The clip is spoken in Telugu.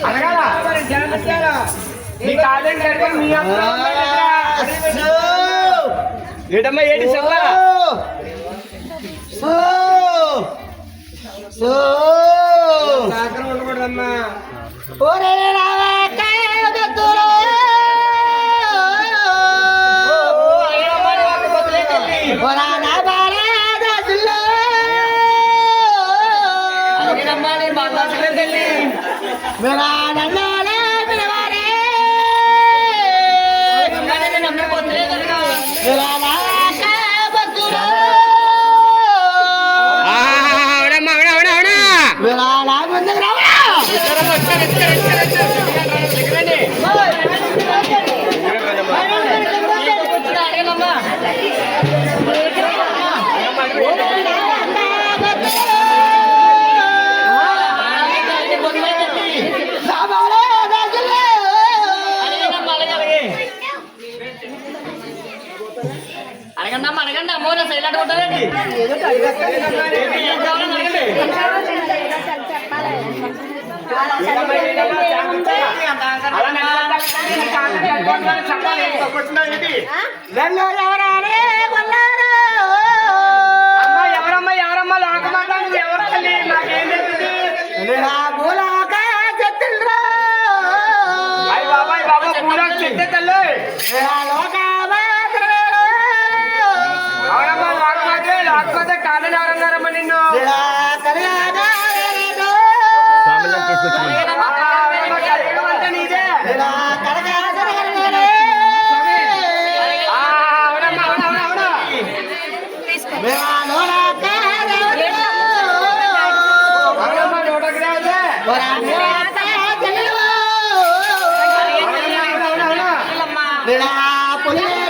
అనగాల మీ కాలేజ్ మీ ఏటమ్మా ఏంటి చెప్పా ఉండకూడదమ్మా मेरा नन्ना ले मेरे वाले मेरा नाका बतुरा मेरा नाम बंद అడగండి అమ్మోనే సైలెంట్ ఉంటుందండి ఎవరమ్మా ఎవరమ్మా లోకమాట ఎవరు తల్లి నాకేం బాబాయ్ బాబా పూరా చెప్తే తల్లి అవునమ్మా లోకమాటే లోకపోతే కాదని ఎవరన్నారమ్మా నిన్ను पुलिस